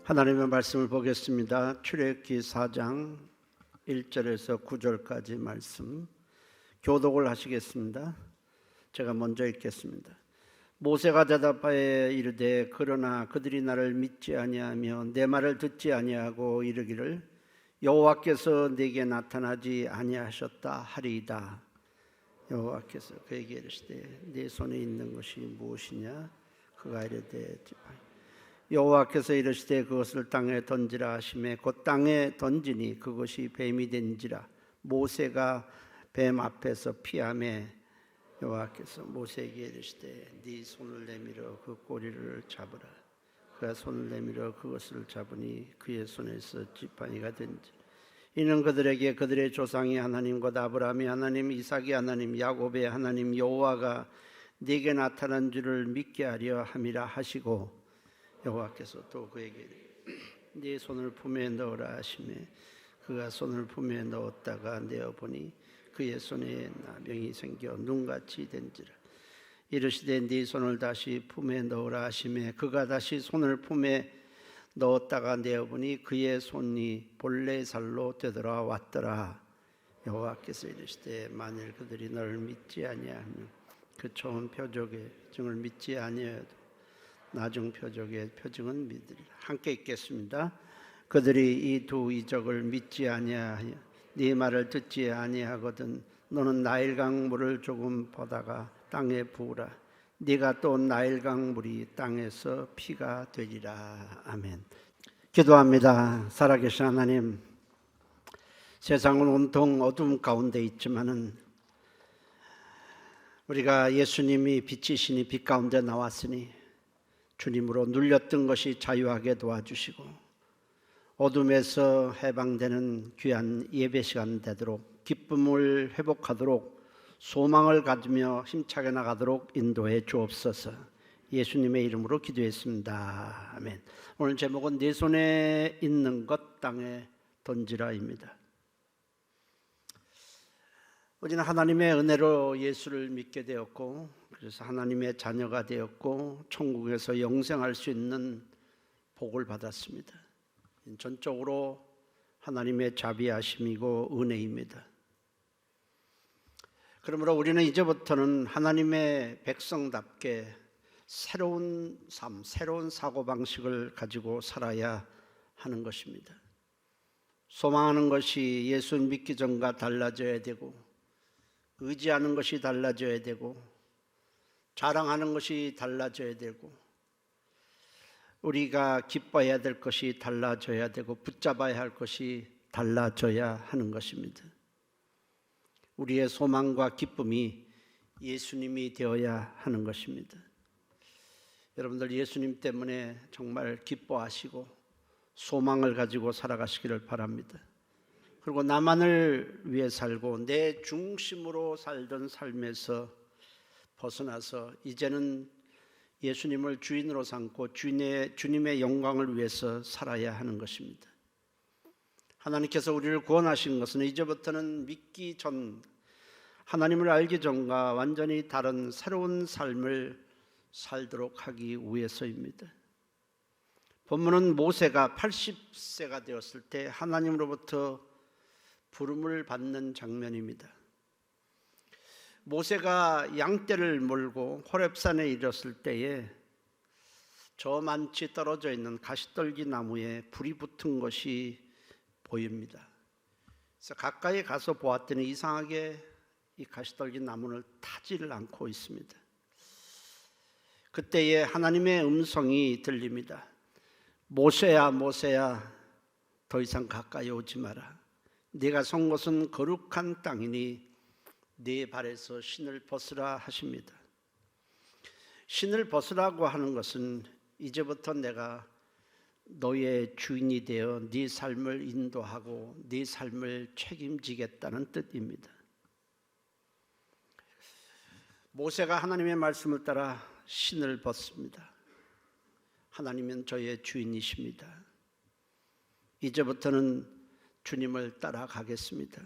하나님의 말씀을 보겠습니다. 출애굽기 4장 1절에서 9절까지 말씀 교독을 하시겠습니다. 제가 먼저 읽겠습니다. 모세가 대답하여 이르되 그러나 그들이 나를 믿지 아니하며 내 말을 듣지 아니하고 이르기를 여호와께서 내게 나타나지 아니하셨다 하리이다. 여호와께서 그에게 이르시되 네 손에 있는 것이 무엇이냐? 그가 이르되 여호와께서 이르시되 그것을 땅에 던지라 하시매 곧 땅에 던지니 그것이 뱀이 된지라. 모세가 뱀 앞에서 피하매 여호와께서 모세에게 이르시되 네 손을 내밀어 그 꼬리를 잡으라. 그가 손을 내밀어 그것을 잡으니 그의 손에서 지팡이가 된지라. 이는 그들에게 그들의 조상이 하나님 곧 아브라함의 하나님 이삭의 하나님 야곱의 하나님 여호와가 네게 나타난 줄을 믿게 하려 함이라 하시고, 여호와께서 또 그에게 네 손을 품에 넣으라 하시매 그가 손을 품에 넣었다가 내어보니 그의 손에 나병이 생겨 눈같이 된지라. 이르시되 네 손을 다시 품에 넣으라 하시매 그가 다시 손을 품에 넣었다가 내어보니 그의 손이 본래 살로 되돌아왔더라. 여호와께서 이르시되 만일 그들이 너를 믿지 아니하면 그 처음 표적의 증을 믿지 아니하여도 나중 표적의 표징은 믿으리라. 함께 읽겠습니다. 그들이 이 두 이적을 믿지 아니하여 네 말을 듣지 아니하거든 너는 나일강 물을 조금 보다가 땅에 부으라. 네가 또 나일강 물이 땅에서 피가 되리라. 아멘. 기도합니다. 살아계신 하나님, 세상은 온통 어둠 가운데 있지만은 우리가 예수님이 빛이시니 빛 가운데 나왔으니 주님으로 눌렸던 것이 자유하게 도와주시고 어둠에서 해방되는 귀한 예배 시간 되도록 기쁨을 회복하도록 소망을 가지며 힘차게 나가도록 인도해 주옵소서. 예수님의 이름으로 기도했습니다. 아멘. 오늘 제목은 네 손에 있는 것 땅에 던지라입니다. 우리는 하나님의 은혜로 예수를 믿게 되었고 그래서 하나님의 자녀가 되었고 천국에서 영생할 수 있는 복을 받았습니다. 전적으로 하나님의 자비하심이고 은혜입니다. 그러므로 우리는 이제부터는 하나님의 백성답게 새로운 삶, 새로운 사고방식을 가지고 살아야 하는 것입니다. 소망하는 것이 예수 믿기 전과 달라져야 되고 의지하는 것이 달라져야 되고 자랑하는 것이 달라져야 되고 우리가 기뻐해야 될 것이 달라져야 되고 붙잡아야 할 것이 달라져야 하는 것입니다. 우리의 소망과 기쁨이 예수님이 되어야 하는 것입니다. 여러분들 예수님 때문에 정말 기뻐하시고 소망을 가지고 살아가시기를 바랍니다. 그리고 나만을 위해 살고 내 중심으로 살던 삶에서 벗어나서 이제는 예수님을 주인으로 삼고 주님의 영광을 위해서 살아야 하는 것입니다. 하나님께서 우리를 구원하신 것은 이제부터는 믿기 전, 하나님을 알기 전과 완전히 다른 새로운 삶을 살도록 하기 위해서입니다. 본문은 모세가 80세가 되었을 때 하나님으로부터 부름을 받는 장면입니다. 모세가 양떼를 몰고 호렙산에 이르렀을 때에 저만치 떨어져 있는 가시떨기 나무에 불이 붙은 것이 보입니다. 그래서 가까이 가서 보았더니 이상하게 이 가시떨기 나무는 타지를 않고 있습니다. 그때에 하나님의 음성이 들립니다. 모세야 모세야 더 이상 가까이 오지 마라. 네가 선 곳은 거룩한 땅이니 네 발에서 신을 벗으라 하십니다. 신을 벗으라고 하는 것은 이제부터 내가 너의 주인이 되어 네 삶을 인도하고 네 삶을 책임지겠다는 뜻입니다. 모세가 하나님의 말씀을 따라 신을 벗습니다. 하나님은 저의 주인이십니다. 이제부터는 주님을 따라가겠습니다.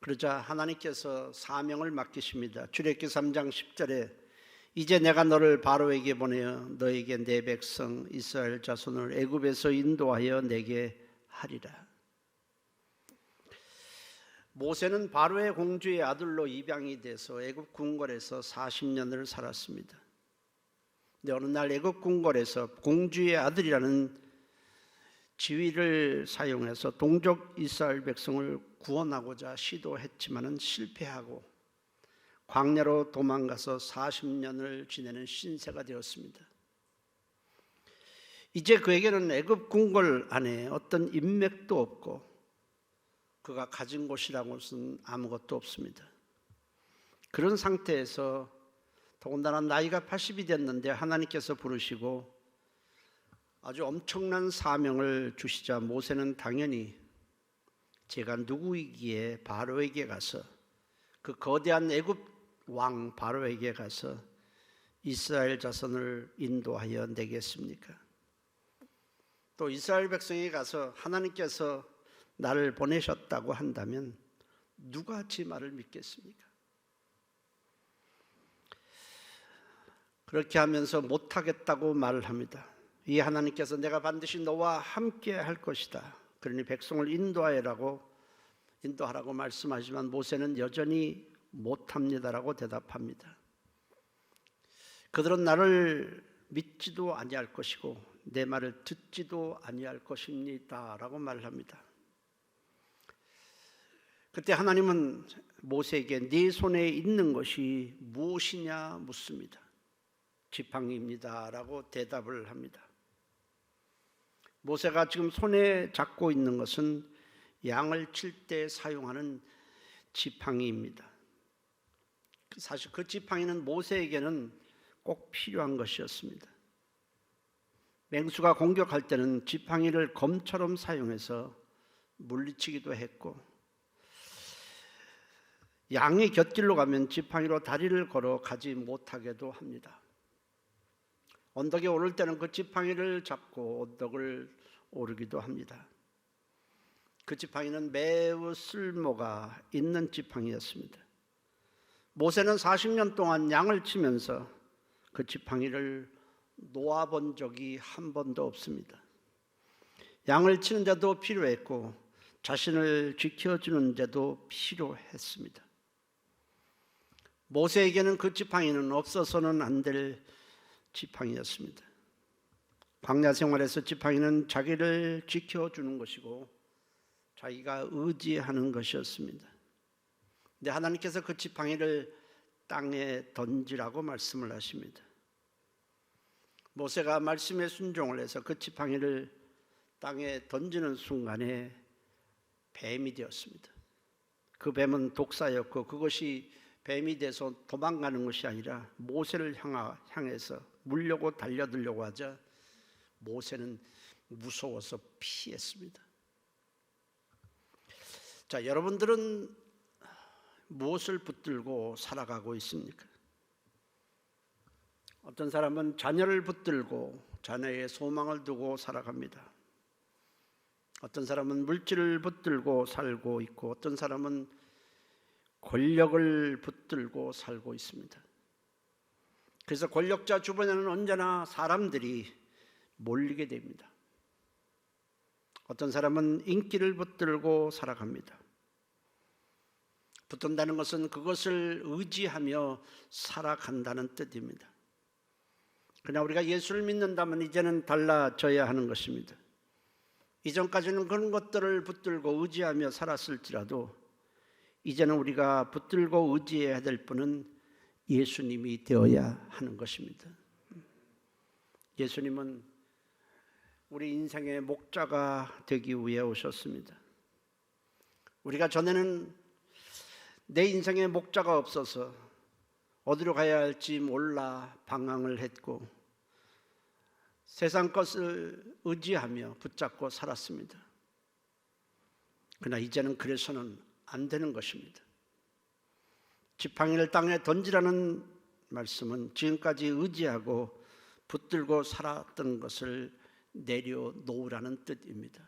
그러자 하나님께서 사명을 맡기십니다. 출애굽기 3장 10절에 이제 내가 너를 바로에게 보내어 너에게 내 백성 이스라엘 자손을 애굽에서 인도하여 내게 하리라. 모세는 바로의 공주의 아들로 입양이 돼서 애굽 궁궐에서 40년을 살았습니다. 근데 어느 날 애굽 궁궐에서 공주의 아들이라는 지위를 사용해서 동족 이스라엘 백성을 구원하고자 시도했지만은 실패하고 광야로 도망가서 40년을 지내는 신세가 되었습니다. 이제 그에게는 애굽 궁궐 안에 어떤 인맥도 없고 그가 가진 곳이라고는 아무것도 없습니다. 그런 상태에서 더군다나 나이가 80이 됐는데 하나님께서 부르시고 아주 엄청난 사명을 주시자 모세는 당연히 제가 누구이기에 바로에게 가서 그 거대한 애굽 왕 바로에게 가서 이스라엘 자손을 인도하여 내겠습니까? 또 이스라엘 백성에 가서 하나님께서 나를 보내셨다고 한다면 누가 제 말을 믿겠습니까? 그렇게 하면서 못하겠다고 말을 합니다. 이 하나님께서 내가 반드시 너와 함께 할 것이다. 그러니 백성을 인도하라고 말씀하지만 모세는 여전히 못합니다라고 대답합니다. 그들은 나를 믿지도 아니할 것이고 내 말을 듣지도 아니할 것입니다라고 말을 합니다. 그때 하나님은 모세에게 네 손에 있는 것이 무엇이냐 묻습니다. 지팡이입니다라고 대답을 합니다. 모세가 지금 손에 잡고 있는 것은 양을 칠 때 사용하는 지팡이입니다. 사실 그 지팡이는 모세에게는 꼭 필요한 것이었습니다. 맹수가 공격할 때는 지팡이를 검처럼 사용해서 물리치기도 했고 양이 곁길로 가면 지팡이로 다리를 걸어 가지 못하게도 합니다. 언덕에 오를 때는 그 지팡이를 잡고 언덕을 오르기도 합니다. 그 지팡이는 매우 쓸모가 있는 지팡이였습니다. 모세는 40년 동안 양을 치면서 그 지팡이를 놓아본 적이 한 번도 없습니다. 양을 치는 자도 필요했고 자신을 지켜주는 자도 필요했습니다. 모세에게는 그 지팡이는 없어서는 안 될 지팡이였습니다. 광야 생활에서 지팡이는 자기를 지켜주는 것이고 자기가 의지하는 것이었습니다. 근데 하나님께서 그 지팡이를 땅에 던지라고 말씀을 하십니다. 모세가 말씀에 순종을 해서 그 지팡이를 땅에 던지는 순간에 뱀이 되었습니다. 그 뱀은 독사였고 그것이 뱀이 돼서 도망가는 것이 아니라 모세를 향해서 물려고 달려들려고 하자 모세는 무서워서 피했습니다. 자, 여러분들은 무엇을 붙들고 살아가고 있습니까? 어떤 사람은 자녀를 붙들고 자녀의 소망을 두고 살아갑니다. 어떤 사람은 물질을 붙들고 살고 있고 어떤 사람은 권력을 붙들고 살고 있습니다. 그래서 권력자 주변에는 언제나 사람들이 몰리게 됩니다. 어떤 사람은 인기를 붙들고 살아갑니다. 붙든다는 것은 그것을 의지하며 살아간다는 뜻입니다. 그러나 우리가 예수를 믿는다면 이제는 달라져야 하는 것입니다. 이전까지는 그런 것들을 붙들고 의지하며 살았을지라도 이제는 우리가 붙들고 의지해야 될 분은 예수님이 되어야 하는 것입니다. 예수님은 우리 인생의 목자가 되기 위해 오셨습니다. 우리가 전에는 내 인생에 목자가 없어서 어디로 가야 할지 몰라 방황을 했고 세상 것을 의지하며 붙잡고 살았습니다. 그러나 이제는 그래서는 안 되는 것입니다. 지팡이를 땅에 던지라는 말씀은 지금까지 의지하고 붙들고 살았던 것을 내려놓으라는 뜻입니다.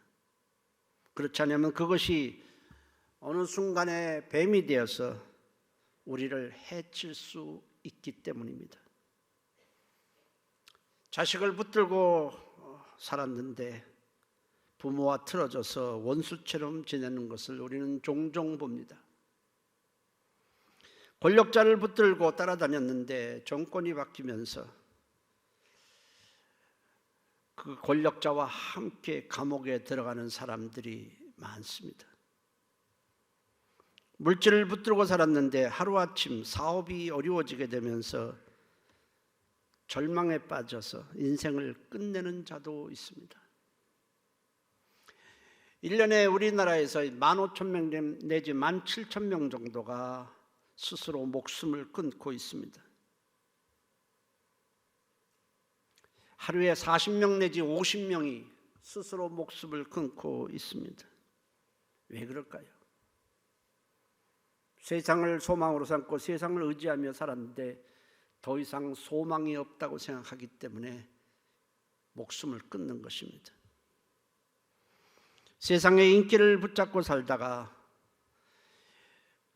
그렇지 않으면 그것이 어느 순간에 뱀이 되어서 우리를 해칠 수 있기 때문입니다. 자식을 붙들고 살았는데 부모와 틀어져서 원수처럼 지내는 것을 우리는 종종 봅니다. 권력자를 붙들고 따라다녔는데 정권이 바뀌면서 그 권력자와 함께 감옥에 들어가는 사람들이 많습니다. 물질을 붙들고 살았는데 하루아침 사업이 어려워지게 되면서 절망에 빠져서 인생을 끝내는 자도 있습니다. 1년에 우리나라에서 15,000명 내지 17,000명 정도가 스스로 목숨을 끊고 있습니다. 하루에 40명 내지 50명이 스스로 목숨을 끊고 있습니다. 왜 그럴까요? 세상을 소망으로 삼고 세상을 의지하며 살았는데 더 이상 소망이 없다고 생각하기 때문에 목숨을 끊는 것입니다. 세상의 인기를 붙잡고 살다가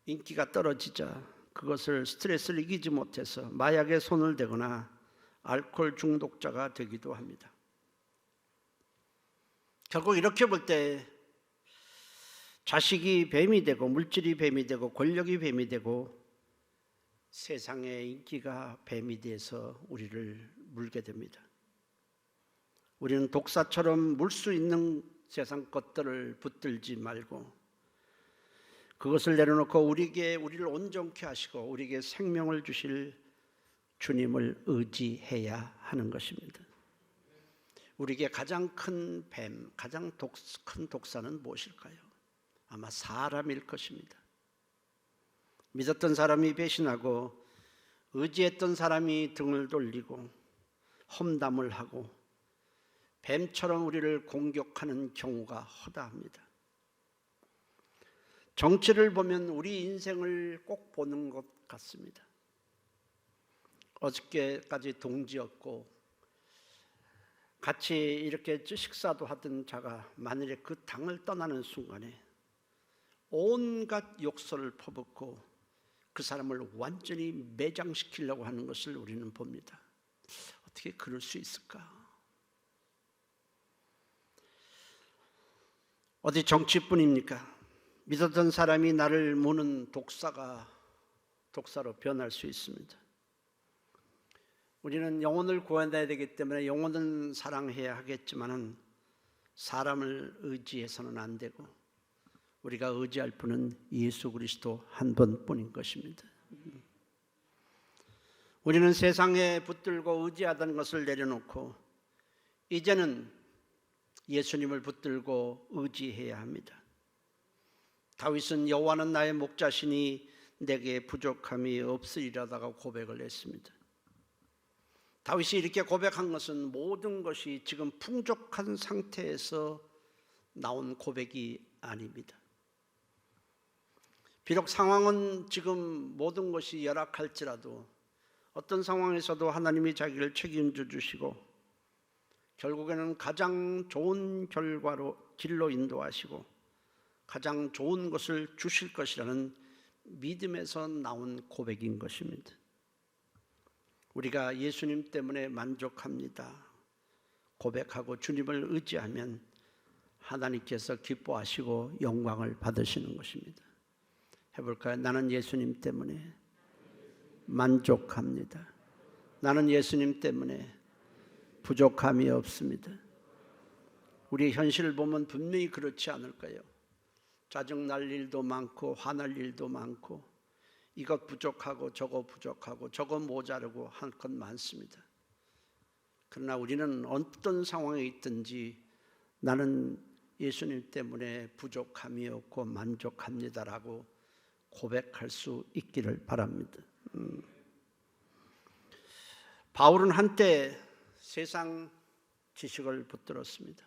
인기가 떨어지자 그것을 스트레스를 이기지 못해서 마약에 손을 대거나 알코올 중독자가 되기도 합니다. 결국 이렇게 볼 때 자식이 뱀이 되고 물질이 뱀이 되고 권력이 뱀이 되고 세상의 인기가 뱀이 돼서 우리를 물게 됩니다. 우리는 독사처럼 물 수 있는 세상 것들을 붙들지 말고 그것을 내려놓고 우리를 온전케 하시고 우리에게 생명을 주실 주님을 의지해야 하는 것입니다. 우리에게 가장 큰 뱀, 가장 큰 독사는 무엇일까요? 아마 사람일 것입니다. 믿었던 사람이 배신하고 의지했던 사람이 등을 돌리고 험담을 하고 뱀처럼 우리를 공격하는 경우가 허다합니다. 정치를 보면 우리 인생을 꼭 보는 것 같습니다. 어저께까지 동지였고 같이 이렇게 식사도 하던 자가 만일에 그 당을 떠나는 순간에 온갖 욕설을 퍼붓고 그 사람을 완전히 매장시키려고 하는 것을 우리는 봅니다. 어떻게 그럴 수 있을까? 어디 정치뿐입니까? 믿었던 사람이 나를 무는 독사로 변할 수 있습니다. 우리는 영혼을 구원해야 되기 때문에 영혼은 사랑해야 하겠지만 사람을 의지해서는 안 되고 우리가 의지할 분은 예수 그리스도 한 분뿐인 것입니다. 우리는 세상에 붙들고 의지하던 것을 내려놓고 이제는 예수님을 붙들고 의지해야 합니다. 다윗은 여호와는 나의 목자시니 내게 부족함이 없으리라다가 고백을 했습니다. 다윗이 이렇게 고백한 것은 모든 것이 지금 풍족한 상태에서 나온 고백이 아닙니다. 비록 상황은 지금 모든 것이 열악할지라도 어떤 상황에서도 하나님이 자기를 책임져 주시고 결국에는 가장 좋은 길로 인도하시고 가장 좋은 것을 주실 것이라는 믿음에서 나온 고백인 것입니다. 우리가 예수님 때문에 만족합니다 고백하고 주님을 의지하면 하나님께서 기뻐하시고 영광을 받으시는 것입니다. 해볼까요? 나는 예수님 때문에 만족합니다. 나는 예수님 때문에 부족함이 없습니다. 우리 현실을 보면 분명히 그렇지 않을까요? 짜증날 일도 많고 화날 일도 많고 이것 부족하고 저거 모자르고 할 것 많습니다. 그러나 우리는 어떤 상황에 있든지 나는 예수님 때문에 부족함이 없고 만족합니다라고 고백할 수 있기를 바랍니다. 바울은 한때 세상 지식을 붙들었습니다.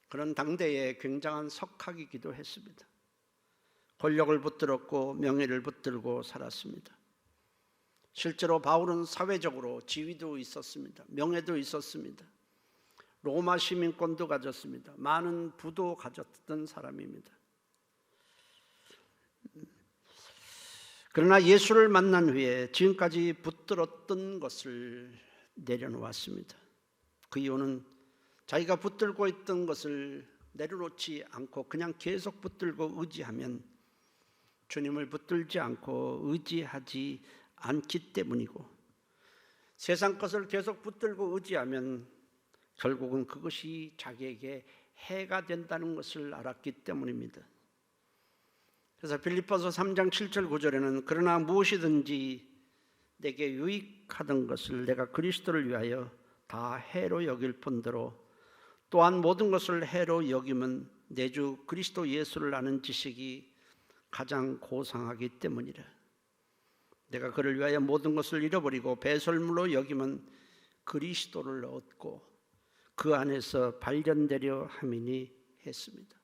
그런 당대에 굉장한 석학이기도 했습니다. 권력을 붙들었고 명예를 붙들고 살았습니다. 실제로 바울은 사회적으로 지위도 있었습니다. 명예도 있었습니다. 로마 시민권도 가졌습니다. 많은 부도 가졌던 사람입니다. 그러나 예수를 만난 후에 지금까지 붙들었던 것을 내려놓았습니다. 그 이유는 자기가 붙들고 있던 것을 내려놓지 않고 그냥 계속 붙들고 의지하면 주님을 붙들지 않고 의지하지 않기 때문이고, 세상 것을 계속 붙들고 의지하면 결국은 그것이 자기에게 해가 된다는 것을 알았기 때문입니다. 그래서 빌립보서 3장 7절 9절에는 그러나 무엇이든지 내게 유익하던 것을 내가 그리스도를 위하여 다 해로 여길 뿐더러 또한 모든 것을 해로 여김은 내 주 그리스도 예수를 아는 지식이 가장 고상하기 때문이라. 내가 그를 위하여 모든 것을 잃어버리고 배설물로 여김은 그리스도를 얻고 그 안에서 발견되려 함이니 했습니다.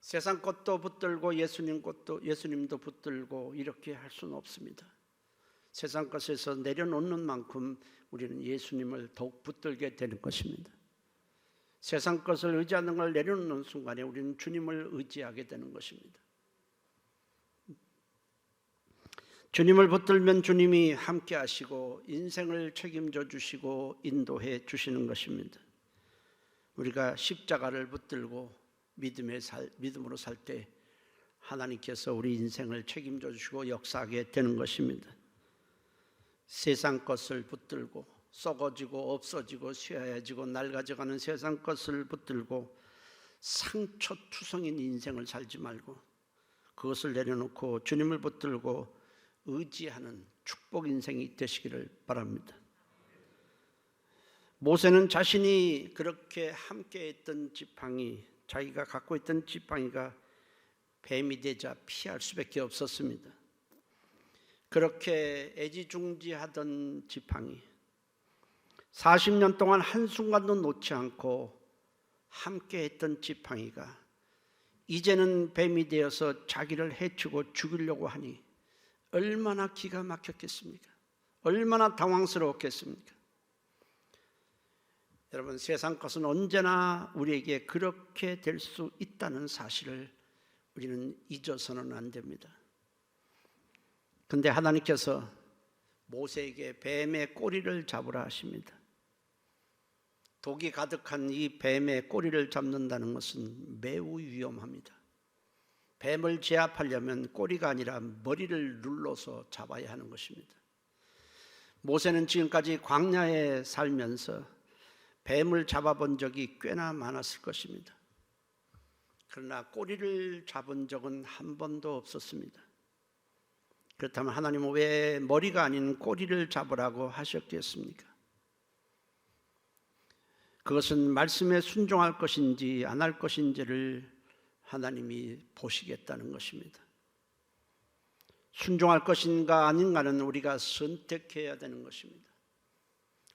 세상 것도 붙들고 예수님도 붙들고 이렇게 할 수는 없습니다. 세상 것에서 내려놓는 만큼 우리는 예수님을 더욱 붙들게 되는 것입니다. 세상 것을 의지하는 걸 내려놓는 순간에 우리는 주님을 의지하게 되는 것입니다. 주님을 붙들면 주님이 함께 하시고 인생을 책임져 주시고 인도해 주시는 것입니다. 우리가 십자가를 붙들고 믿음으로 살 때 하나님께서 우리 인생을 책임져 주시고 역사하게 되는 것입니다. 세상 것을 붙들고 썩어지고 없어지고 쇠해지고 낡아져가는 세상 것을 붙들고 상처투성인 인생을 살지 말고 그것을 내려놓고 주님을 붙들고 의지하는 축복 인생이 되시기를 바랍니다. 모세는 자신이 그렇게 함께했던 지팡이, 자기가 갖고 있던 지팡이가 뱀이 되자 피할 수밖에 없었습니다. 그렇게 애지중지하던 지팡이, 40년 동안 한순간도 놓지 않고 함께했던 지팡이가 이제는 뱀이 되어서 자기를 해치고 죽이려고 하니 얼마나 기가 막혔겠습니까? 얼마나 당황스러웠겠습니까? 여러분, 세상 것은 언제나 우리에게 그렇게 될 수 있다는 사실을 우리는 잊어서는 안 됩니다. 그런데 하나님께서 모세에게 뱀의 꼬리를 잡으라 하십니다. 독이 가득한 이 뱀의 꼬리를 잡는다는 것은 매우 위험합니다. 뱀을 제압하려면 꼬리가 아니라 머리를 눌러서 잡아야 하는 것입니다. 모세는 지금까지 광야에 살면서 뱀을 잡아본 적이 꽤나 많았을 것입니다. 그러나 꼬리를 잡은 적은 한 번도 없었습니다. 그렇다면 하나님은 왜 머리가 아닌 꼬리를 잡으라고 하셨겠습니까? 그것은 말씀에 순종할 것인지 안 할 것인지를 하나님이 보시겠다는 것입니다. 순종할 것인가 아닌가는 우리가 선택해야 되는 것입니다.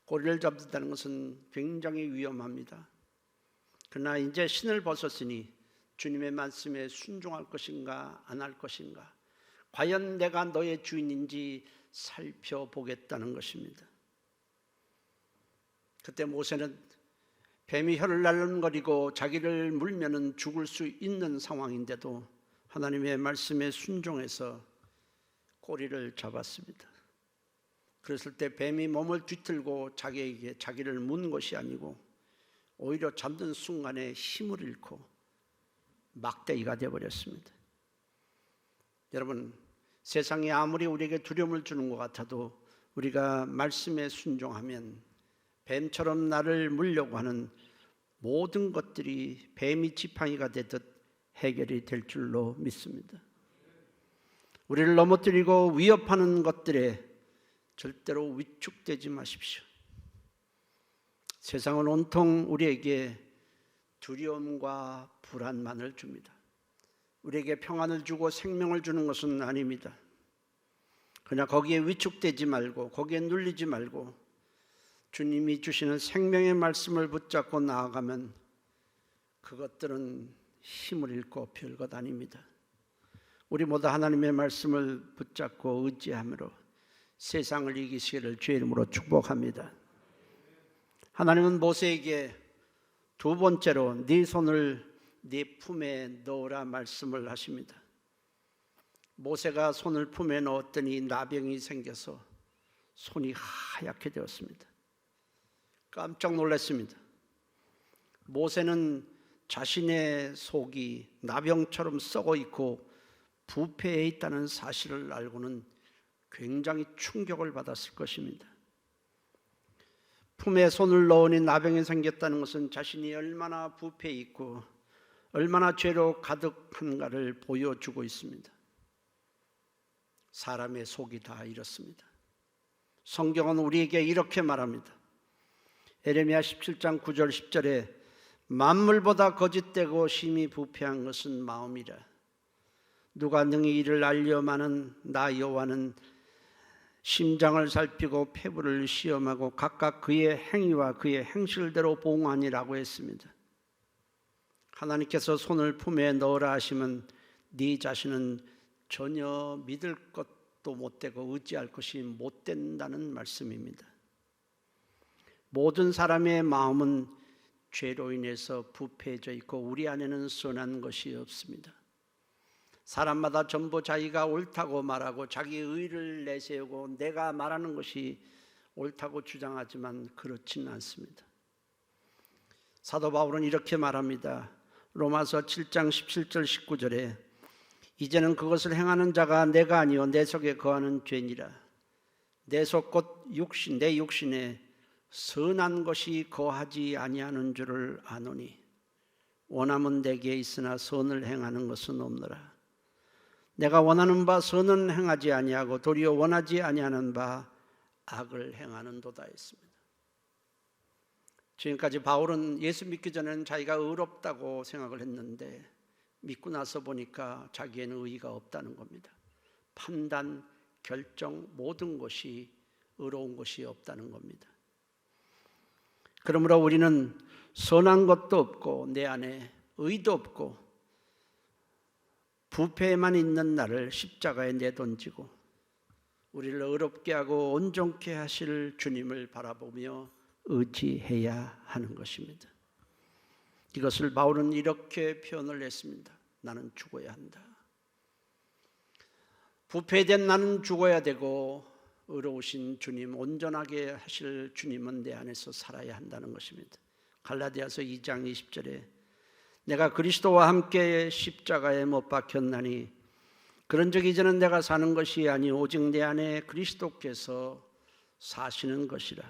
꼬리를 잡는다는 것은 굉장히 위험합니다. 그러나 이제 신을 벗었으니 주님의 말씀에 순종할 것인가 안 할 것인가, 과연 내가 너의 주인인지 살펴보겠다는 것입니다. 그때 모세는 뱀이 혀를 날름거리고 자기를 물면은 죽을 수 있는 상황인데도 하나님의 말씀에 순종해서 꼬리를 잡았습니다. 그랬을 때 뱀이 몸을 뒤틀고 자기를 문 것이 아니고 오히려 잡는 순간에 힘을 잃고 막대기가 되어버렸습니다. 여러분, 세상이 아무리 우리에게 두려움을 주는 것 같아도 우리가 말씀에 순종하면 뱀처럼 나를 물려고 하는 모든 것들이 뱀이 지팡이가 되듯 해결이 될 줄로 믿습니다. 우리를 넘어뜨리고 위협하는 것들에 절대로 위축되지 마십시오. 세상은 온통 우리에게 두려움과 불안만을 줍니다. 우리에게 평안을 주고 생명을 주는 것은 아닙니다. 그러나 거기에 위축되지 말고 거기에 눌리지 말고 주님이 주시는 생명의 말씀을 붙잡고 나아가면 그것들은 힘을 잃고 별것 아닙니다. 우리 모두 하나님의 말씀을 붙잡고 의지함으로 세상을 이기시기를 주의 이름으로 축복합니다. 하나님은 모세에게 두 번째로 네 손을 네 품에 넣으라 말씀을 하십니다. 모세가 손을 품에 넣었더니 나병이 생겨서 손이 하얗게 되었습니다. 깜짝 놀랐습니다. 모세는 자신의 속이 나병처럼 썩어 있고 부패해 있다는 사실을 알고는 굉장히 충격을 받았을 것입니다. 품에 손을 넣으니 나병이 생겼다는 것은 자신이 얼마나 부패해 있고 얼마나 죄로 가득한가를 보여주고 있습니다. 사람의 속이 다 이렇습니다. 성경은 우리에게 이렇게 말합니다. 에레미야 17장 9절 10절에 만물보다 거짓되고 심히 부패한 것은 마음이라. 누가 능히 이를 알려마는 나 여호와는 심장을 살피고 폐부를 시험하고 각각 그의 행위와 그의 행실대로 보응하니라고 했습니다. 하나님께서 손을 품에 넣으라 하시면 네 자신은 전혀 믿을 것도 못되고 의지할 것이 못된다는 말씀입니다. 모든 사람의 마음은 죄로 인해서 부패해져 있고 우리 안에는 선한 것이 없습니다. 사람마다 전부 자기가 옳다고 말하고 자기 의를 내세우고 내가 말하는 것이 옳다고 주장하지만 그렇지는 않습니다. 사도 바울은 이렇게 말합니다. 로마서 7장 17절 19절에 이제는 그것을 행하는 자가 내가 아니요 내 속에 거하는 죄니라. 내 속 곧 육신 내 육신에 선한 것이 거하지 아니하는 줄을 아노니 원함은 내게 있으나 선을 행하는 것은 없노라. 내가 원하는 바 선은 행하지 아니하고 도리어 원하지 아니하는 바 악을 행하는도다 했습니다. 지금까지 바울은 예수 믿기 전에는 자기가 의롭다고 생각을 했는데 믿고 나서 보니까 자기에는 의의가 없다는 겁니다. 판단, 결정 모든 것이 의로운 것이 없다는 겁니다. 그러므로 우리는 선한 것도 없고 내 안에 의도 없고 부패에만 있는 나를 십자가에 내던지고 우리를 의롭게 하고 온전케 하실 주님을 바라보며 의지해야 하는 것입니다. 이것을 바울은 이렇게 표현을 했습니다. 나는 죽어야 한다. 부패된 나는 죽어야 되고 의로우신 주님, 온전하게 하실 주님은 내 안에서 살아야 한다는 것입니다. 갈라디아서 2장 20절에 내가 그리스도와 함께 십자가에 못 박혔나니 그런즉 이제는 내가 사는 것이 아니 오직 내 안에 그리스도께서 사시는 것이라.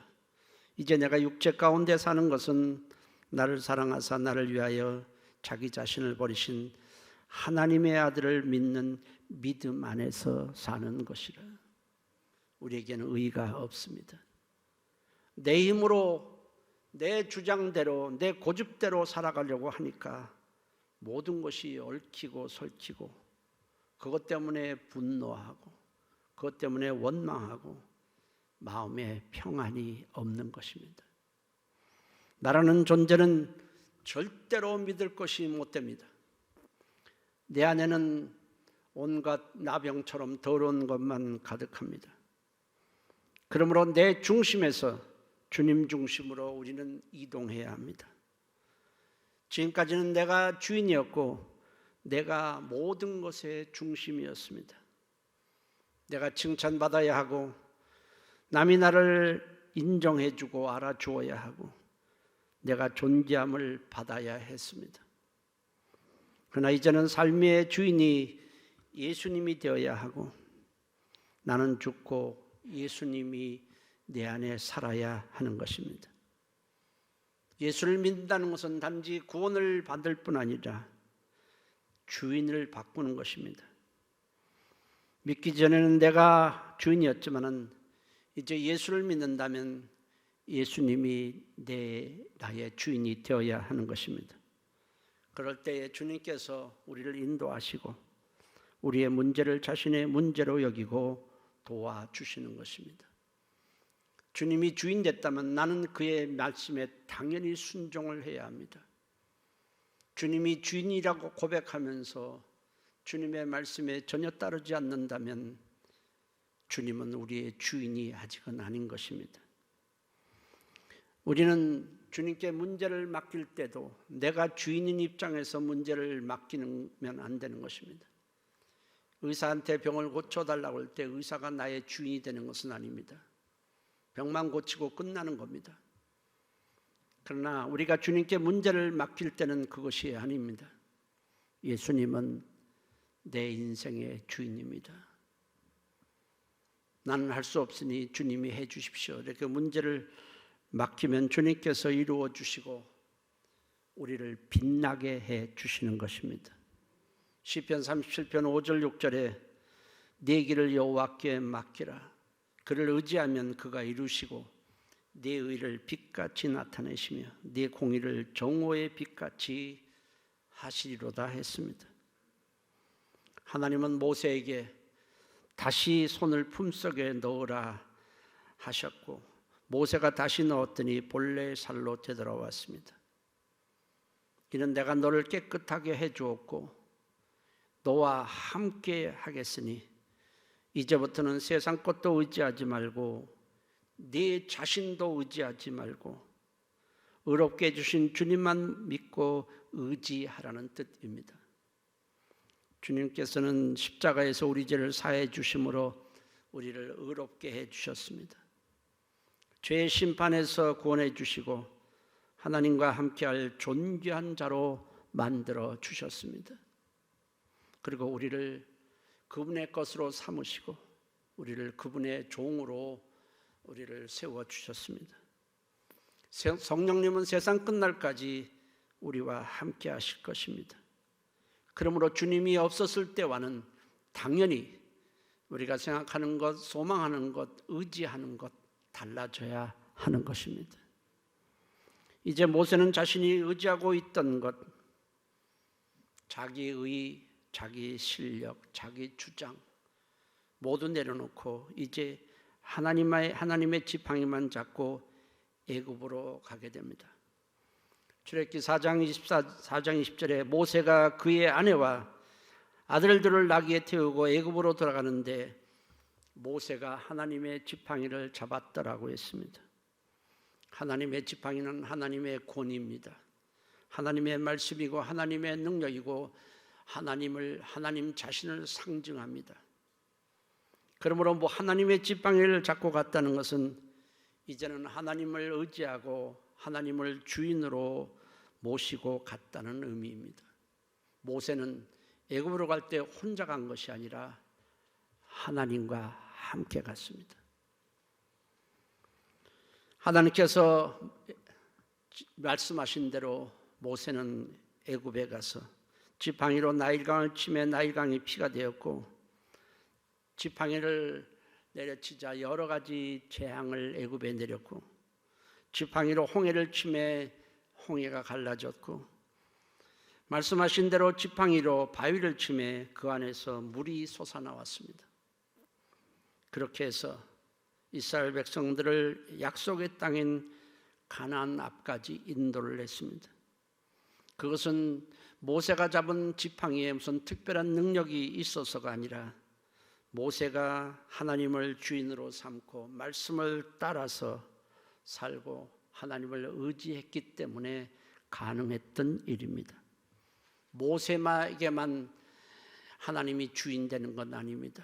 이제 내가 육체 가운데 사는 것은 나를 사랑하사 나를 위하여 자기 자신을 버리신 하나님의 아들을 믿는 믿음 안에서 사는 것이라. 우리에게는 의의가 없습니다. 내 힘으로 내 주장대로 내 고집대로 살아가려고 하니까 모든 것이 얽히고 설키고 그것 때문에 분노하고 그것 때문에 원망하고 마음에 평안이 없는 것입니다. 나라는 존재는 절대로 믿을 것이 못 됩니다. 내 안에는 온갖 나병처럼 더러운 것만 가득합니다. 그러므로 내 중심에서 주님 중심으로 우리는 이동해야 합니다. 지금까지는 내가 주인이었고 내가 모든 것의 중심이었습니다. 내가 칭찬받아야 하고 남이 나를 인정해주고 알아주어야 하고 내가 존재함을 받아야 했습니다. 그러나 이제는 삶의 주인이 예수님이 되어야 하고 나는 죽고 예수님이 내 안에 살아야 하는 것입니다. 예수를 믿는다는 것은 단지 구원을 받을 뿐 아니라 주인을 바꾸는 것입니다. 믿기 전에는 내가 주인이었지만은 이제 예수를 믿는다면 예수님이 나의 주인이 되어야 하는 것입니다. 그럴 때에 주님께서 우리를 인도하시고 우리의 문제를 자신의 문제로 여기고 도와주시는 것입니다. 주님이 주인 됐다면 나는 그의 말씀에 당연히 순종을 해야 합니다. 주님이 주인이라고 고백하면서 주님의 말씀에 전혀 따르지 않는다면 주님은 우리의 주인이 아직은 아닌 것입니다. 우리는 주님께 문제를 맡길 때도 내가 주인인 입장에서 문제를 맡기면 안 되는 것입니다. 의사한테 병을 고쳐달라고 할 때 의사가 나의 주인이 되는 것은 아닙니다. 병만 고치고 끝나는 겁니다. 그러나 우리가 주님께 문제를 맡길 때는 그것이 아닙니다. 예수님은 내 인생의 주인입니다. 나는 할 수 없으니 주님이 해 주십시오. 이렇게 문제를 맡기면 주님께서 이루어 주시고 우리를 빛나게 해 주시는 것입니다. 시편 37편 5절 6절에 네 길을 여호와께 맡기라. 그를 의지하면 그가 이루시고 네 의를 빛같이 나타내시며 네 공의를 정오의 빛같이 하시리로다 했습니다. 하나님은 모세에게 다시 손을 품속에 넣으라 하셨고 모세가 다시 넣었더니 본래 살로 되돌아왔습니다. 이는 내가 너를 깨끗하게 해 주었고 너와 함께 하겠으니 이제부터는 세상 것도 의지하지 말고 네 자신도 의지하지 말고 의롭게 해주신 주님만 믿고 의지하라는 뜻입니다. 주님께서는 십자가에서 우리 죄를 사해 주심으로 우리를 의롭게 해 주셨습니다. 죄의 심판에서 구원해 주시고 하나님과 함께할 존귀한 자로 만들어 주셨습니다. 그리고 우리를 그분의 것으로 삼으시고 우리를 그분의 종으로 우리를 세워주셨습니다. 성령님은 세상 끝날까지 우리와 함께 하실 것입니다. 그러므로 주님이 없었을 때와는 당연히 우리가 생각하는 것, 소망하는 것, 의지하는 것 달라져야 하는 것입니다. 이제 모세는 자신이 의지하고 있던 것, 자기의, 자기 실력, 자기 주장 모두 내려놓고 이제 하나님의 지팡이만 잡고 애굽으로 가게 됩니다. 출애굽기 4장 20절에 모세가 그의 아내와 아들들을 나귀에 태우고 애굽으로 돌아가는데 모세가 하나님의 지팡이를 잡았더라고 했습니다. 하나님의 지팡이는 하나님의 권위입니다. 하나님의 말씀이고 하나님의 능력이고 하나님 자신을 상징합니다. 그러므로 하나님의 지팡이를 잡고 갔다는 것은 이제는 하나님을 의지하고 하나님을 주인으로 모시고 갔다는 의미입니다. 모세는 애굽으로 갈 때 혼자 간 것이 아니라 하나님과 함께 갔습니다. 하나님께서 말씀하신 대로 모세는 애굽에 가서 지팡이로 나일강을 치매 나일강이 피가 되었고 지팡이를 내려치자 여러 가지 재앙을 애굽에 내렸고 지팡이로 홍해를 치매 홍해가 갈라졌고 말씀하신 대로 지팡이로 바위를 치매 그 안에서 물이 솟아나왔습니다. 그렇게 해서 이스라엘 백성들을 약속의 땅인 가나안 앞까지 인도를 했습니다. 그것은 모세가 잡은 지팡이에 무슨 특별한 능력이 있어서가 아니라 모세가 하나님을 주인으로 삼고 말씀을 따라서 살고 하나님을 의지했기 때문에 가능했던 일입니다. 모세에게만 하나님이 주인 되는 건 아닙니다.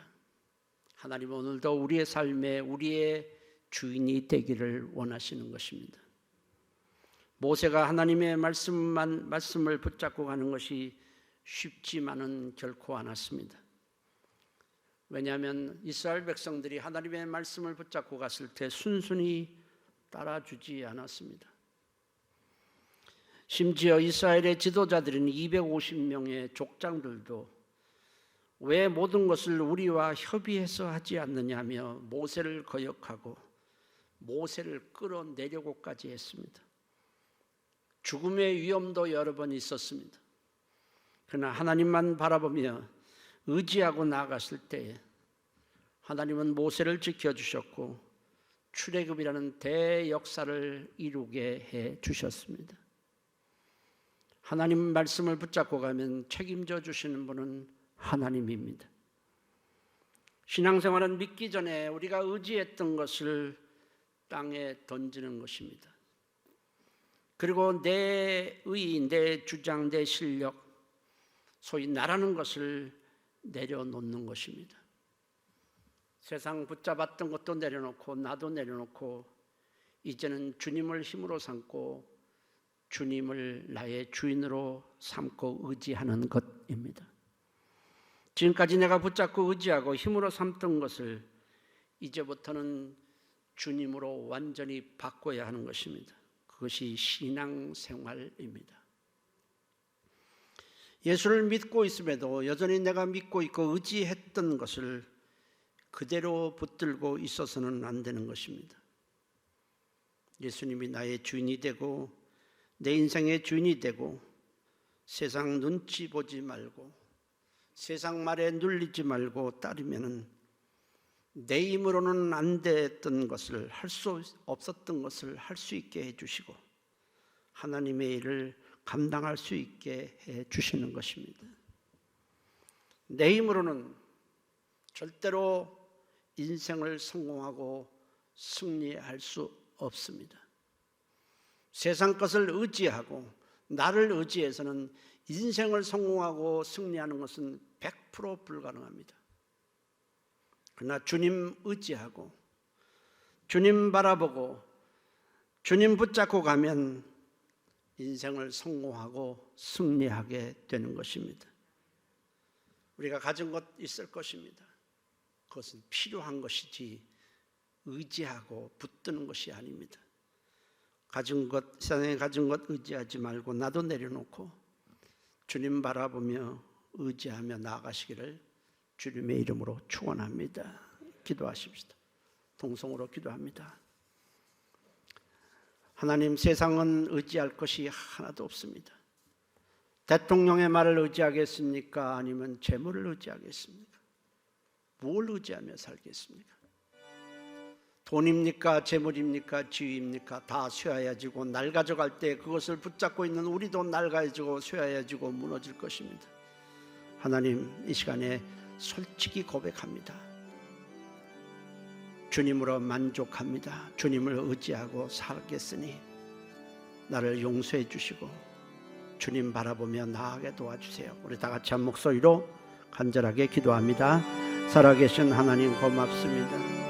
하나님은 오늘도 우리의 삶에 우리의 주인이 되기를 원하시는 것입니다. 모세가 하나님의 말씀을 붙잡고 가는 것이 쉽지만은 결코 않았습니다. 왜냐하면 이스라엘 백성들이 하나님의 말씀을 붙잡고 갔을 때 순순히 따라주지 않았습니다. 심지어 이스라엘의 지도자들인 250명의 족장들도 왜 모든 것을 우리와 협의해서 하지 않느냐며 모세를 거역하고 모세를 끌어내려고까지 했습니다. 죽음의 위험도 여러 번 있었습니다. 그러나 하나님만 바라보며 의지하고 나아갔을 때에 하나님은 모세를 지켜주셨고 출애굽이라는 대역사를 이루게 해 주셨습니다. 하나님 말씀을 붙잡고 가면 책임져 주시는 분은 하나님입니다. 신앙생활은 믿기 전에 우리가 의지했던 것을 땅에 던지는 것입니다. 그리고 내 의, 내 주장, 내 실력, 소위 나라는 것을 내려놓는 것입니다. 세상 붙잡았던 것도 내려놓고 나도 내려놓고 이제는 주님을 힘으로 삼고 주님을 나의 주인으로 삼고 의지하는 것입니다. 지금까지 내가 붙잡고 의지하고 힘으로 삼던 것을 이제부터는 주님으로 완전히 바꿔야 하는 것입니다. 그것이 신앙생활입니다. 예수를 믿고 있음에도 여전히 내가 믿고 있고 의지했던 것을 그대로 붙들고 있어서는 안 되는 것입니다. 예수님이 나의 주인이 되고 내 인생의 주인이 되고 세상 눈치 보지 말고 세상 말에 눌리지 말고 따르면은 내 힘으로는 안 됐던 것을 할 수 없었던 것을 할 수 있게 해주시고 하나님의 일을 감당할 수 있게 해주시는 것입니다. 내 힘으로는 절대로 인생을 성공하고 승리할 수 없습니다. 세상 것을 의지하고 나를 의지해서는 인생을 성공하고 승리하는 것은 100% 불가능합니다. 그러나 주님 의지하고 주님 바라보고 주님 붙잡고 가면 인생을 성공하고 승리하게 되는 것입니다. 우리가 가진 것 있을 것입니다. 그것은 필요한 것이지 의지하고 붙드는 것이 아닙니다. 가진 것, 세상에 가진 것 의지하지 말고 나도 내려놓고 주님 바라보며 의지하며 나아가시기를 주님의 이름으로 축원합니다. 기도하십시다. 동성으로 기도합니다. 하나님, 세상은 의지할 것이 하나도 없습니다. 대통령의 말을 의지하겠습니까? 아니면 재물을 의지하겠습니까? 뭘 의지하며 살겠습니까? 돈입니까? 재물입니까? 지위입니까? 다 쇠하여지고 낡아져갈 때 그것을 붙잡고 있는 우리도 낡아지고 쇠하여지고 무너질 것입니다. 하나님, 이 시간에 솔직히 고백합니다. 주님으로 만족합니다. 주님을 의지하고 살겠으니 나를 용서해 주시고 주님 바라보며 나아가게 도와주세요. 우리 다 같이 한 목소리로 간절하게 기도합니다. 살아계신 하나님 고맙습니다.